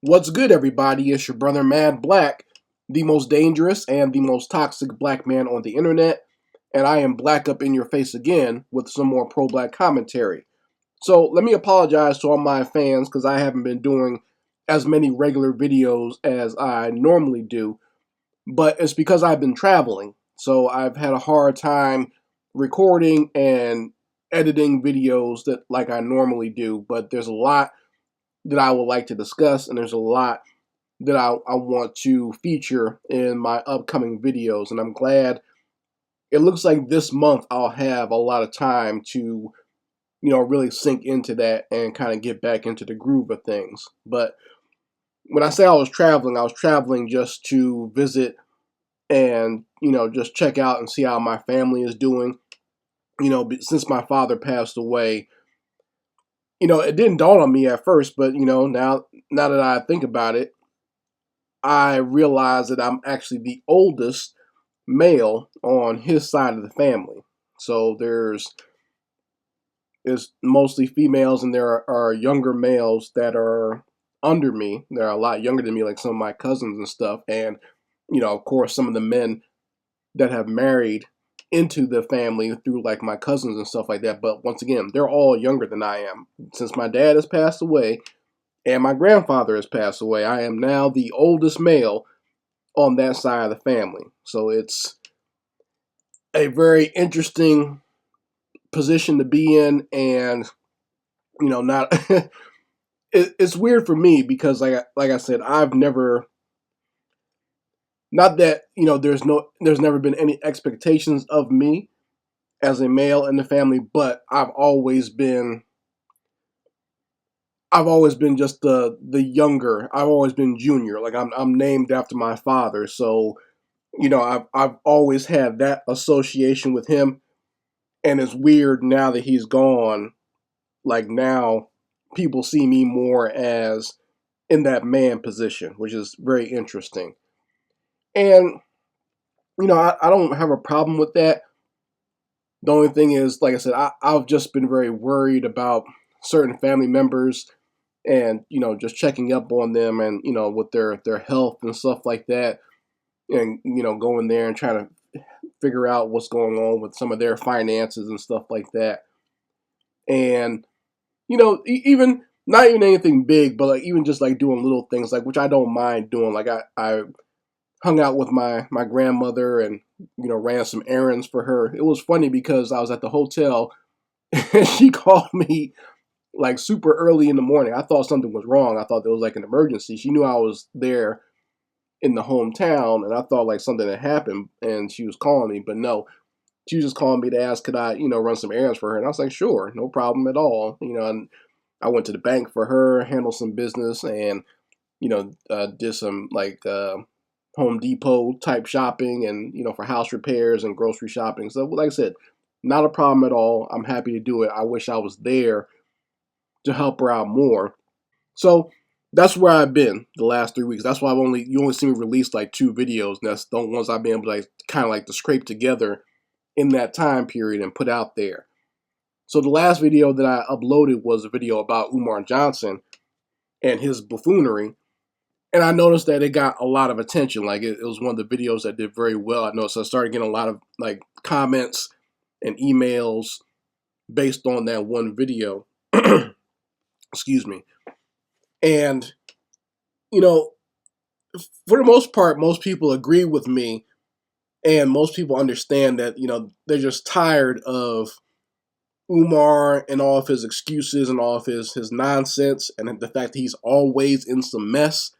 What's good, everybody? It's your brother Mad Black, the most dangerous and the most toxic black man on the internet, and I am black up in your face again with some more pro black commentary. So, let me apologize to all my fans because I haven't been doing as many regular videos as I normally do, but it's because I've been traveling. So, I've had a hard time recording and editing videos that like I normally do, but there's a lot that I would like to discuss, and there's a lot that I want to feature in my upcoming videos. And I'm glad it looks like this month I'll have a lot of time to, really sink into that and kind of get back into the groove of things. But when I say I was traveling just to visit and, just check out and see how my family is doing. Since my father passed away, it didn't dawn on me at first, but, now that I think about it, I realize that I'm actually the oldest male on his side of the family. So there's mostly females, and there are younger males that are under me. They're a lot younger than me, like some of my cousins and stuff. And of course, some of the men that have married into the family through like my cousins and stuff like that. But once again, they're all younger than I am. Since my dad has passed away and my grandfather has passed away, I am now the oldest male on that side of the family. So it's a very interesting position to be in, and not it's weird for me because like I said, I've never, not that there's never been any expectations of me as a male in the family, but I've always been just the younger. I've always been junior. Like I'm named after my father, so I've always had that association with him. And it's weird now that he's gone. Like now, people see me more as in that man position, which is very interesting. And I don't have a problem with that. The only thing is, like I said, I've just been very worried about certain family members, and just checking up on them, and with their health and stuff like that, and going there and trying to figure out what's going on with some of their finances and stuff like that. And even not even anything big, but like even just like doing little things, like which I don't mind doing. Like I hung out with my grandmother and ran some errands for her. It was funny because I was at the hotel and she called me like super early in the morning. I thought something was wrong. I thought there was like an emergency. She knew I was there in the hometown, and I thought like something had happened, and she was calling me, but no. She was just calling me to ask could I, run some errands for her, and I was like, sure, no problem at all. And I went to the bank for her, handled some business, and did some like Home Depot type shopping, and for house repairs and grocery shopping. So, like I said, not a problem at all. I'm happy to do it. I wish I was there to help her out more. So that's where I've been the last 3 weeks. That's why you only see me release like 2 videos. And that's the ones I've been able to like, kind of like to scrape together in that time period and put out there. So the last video that I uploaded was a video about Umar Johnson and his buffoonery. And I noticed that it got a lot of attention. Like it was one of the videos that did very well. I noticed I started getting a lot of like comments and emails based on that one video. Excuse me. And, you know, for the most part, most people agree with me, and most people understand that, they're just tired of Umar and all of his excuses and all of his nonsense, and the fact that he's always in some mess.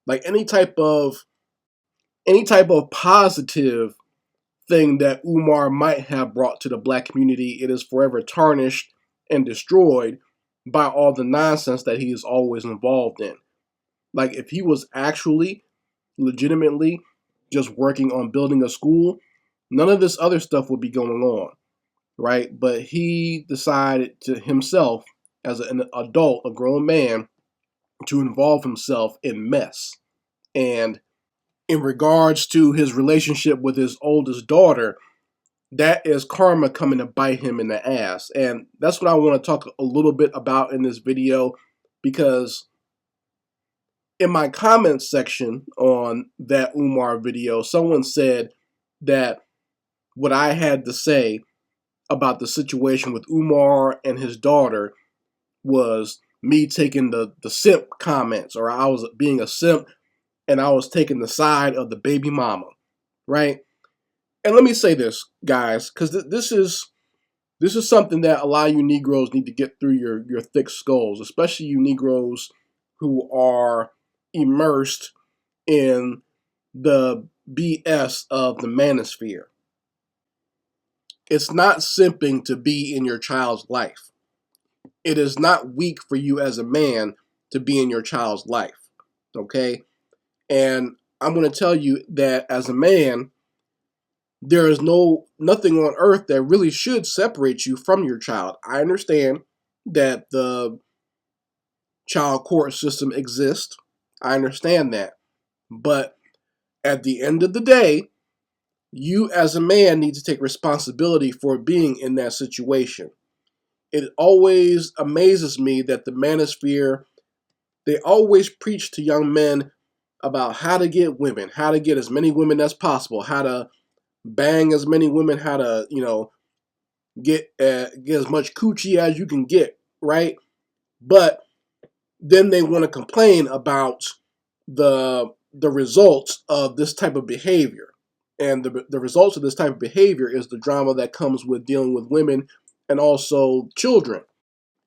Like any type of positive thing that Umar might have brought to the black community, it is forever tarnished and destroyed by all the nonsense that he is always involved in. Like if he was actually legitimately just working on building a school, none of this other stuff would be going on, right? But he decided to himself, as an adult, a grown man, to involve himself in mess. And in regards to his relationship with his oldest daughter, that is karma coming to bite him in the ass. And that's what I want to talk a little bit about in this video, because In my comments section on that Umar video, someone said that what I had to say about the situation with Umar and his daughter was me taking the simp comments, or I was being a simp and I was taking the side of the baby mama, right? And let me say this, guys, because this is something that a lot of you Negroes need to get through your thick skulls, especially you Negroes who are immersed in the BS of the manosphere. It's not simping to be in your child's life. It is not weak for you as a man to be in your child's life. Okay? And I'm going to tell you that as a man, there is nothing on earth that really should separate you from your child. I understand that the child court system exists. I understand that. But at the end of the day, you as a man need to take responsibility for being in that situation. It always amazes me that the manosphere, they always preach to young men about how to get women, how to get as many women as possible, how to bang as many women, how to, get as much coochie as you can get, right? But then they want to complain about the results of this type of behavior. And the results of this type of behavior is the drama that comes with dealing with women and also children.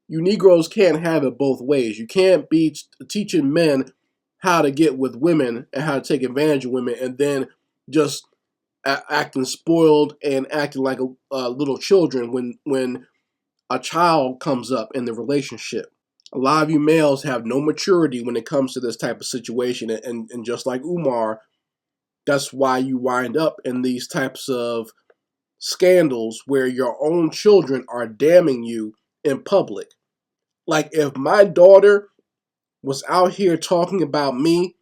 You Negroes can't have it both ways. You can't be teaching men how to get with women and how to take advantage of women and then just acting spoiled and acting like little children when a child comes up in the relationship. A lot of you males have no maturity when it comes to this type of situation, and just like Umar, that's why you wind up in these types of scandals where your own children are damning you in public. Like if my daughter was out here talking about me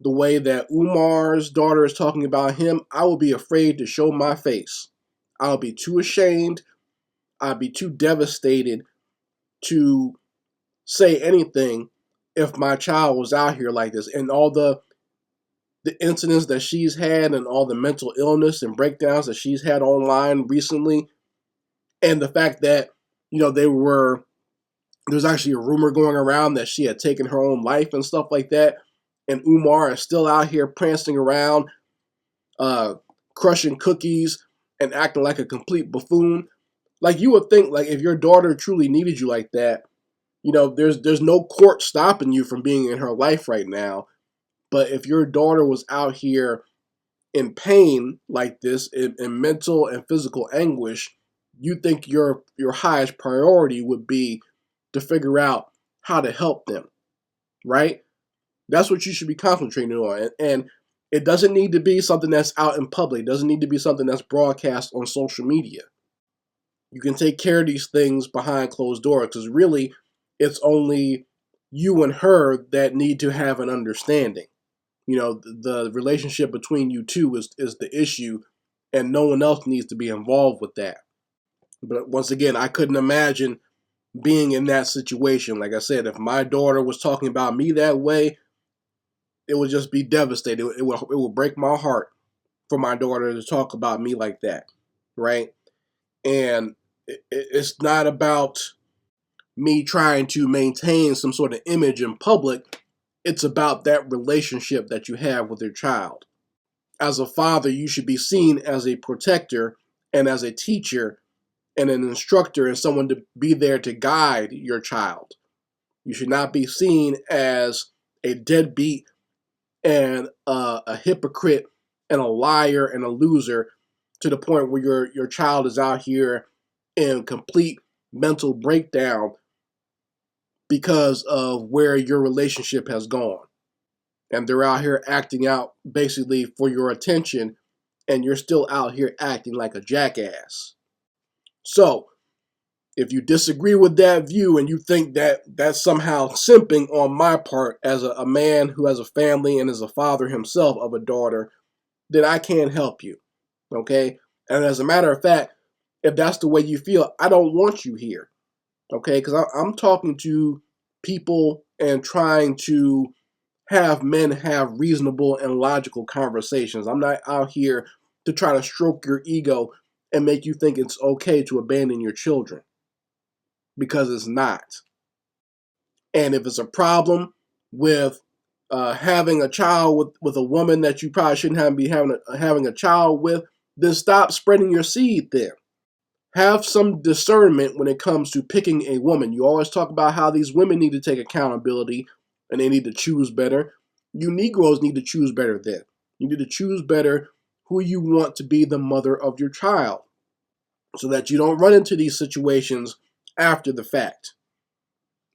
the way that Umar's daughter is talking about him, I would be afraid to show my face. I would be too ashamed. I'd be too devastated to say anything if my child was out here like this. And all the incidents that she's had and all the mental illness and breakdowns that she's had online recently, and the fact that, there's actually a rumor going around that she had taken her own life and stuff like that. And Umar is still out here prancing around, crushing cookies and acting like a complete buffoon. Like you would think, like if your daughter truly needed you like that, there's no court stopping you from being in her life right now. But if your daughter was out here in pain like this, in mental and physical anguish, you think your highest priority would be to figure out how to help them, right? That's what you should be concentrating on. And it doesn't need to be something that's out in public. It doesn't need to be something that's broadcast on social media. You can take care of these things behind closed doors because really it's only you and her that need to have an understanding. The relationship between you two is the issue, and no one else needs to be involved with that. But once again, I couldn't imagine being in that situation. Like I said, if my daughter was talking about me that way, it would just be devastating. It would break my heart for my daughter to talk about me like that, right? And it's not about me trying to maintain some sort of image in public. It's about that relationship that you have with your child. As a father, you should be seen as a protector and as a teacher and an instructor and someone to be there to guide your child. You should not be seen as a deadbeat and a hypocrite and a liar and a loser to the point where your child is out here in complete mental breakdown because of where your relationship has gone. And they're out here acting out basically for your attention, and you're still out here acting like a jackass. So, if you disagree with that view and you think that that's somehow simping on my part as a man who has a family and is a father himself of a daughter, then I can't help you. Okay? And as a matter of fact, if that's the way you feel, I don't want you here. Okay? Because I'm talking to people and trying to have men have reasonable and logical conversations. I'm not out here to try to stroke your ego and make you think it's okay to abandon your children, because it's not. And if it's a problem with having a child with a woman that you probably shouldn't be having a child with, then stop spreading your seed there. Have some discernment when it comes to picking a woman. You always talk about how these women need to take accountability and they need to choose better. You Negroes need to choose better then. You need to choose better who you want to be the mother of your child, so that you don't run into these situations after the fact.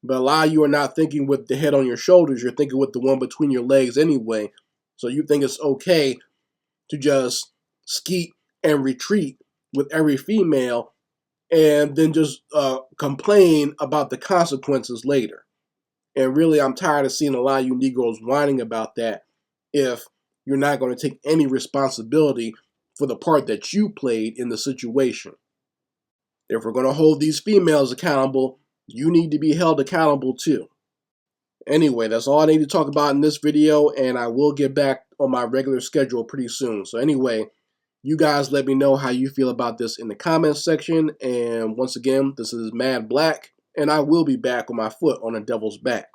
But a lot of you are not thinking with the head on your shoulders. You're thinking with the one between your legs anyway. So you think it's okay to just skeet and retreat with every female and then just complain about the consequences later. And really, I'm tired of seeing a lot of you Negroes whining about that if you're not going to take any responsibility for the part that you played in the situation. If we're going to hold these females accountable, you need to be held accountable too. Anyway, that's all I need to talk about in this video, and I will get back on my regular schedule pretty soon. So anyway, you guys let me know how you feel about this in the comments section. And once again, this is Mad Black, and I will be back with my foot on the devil's back.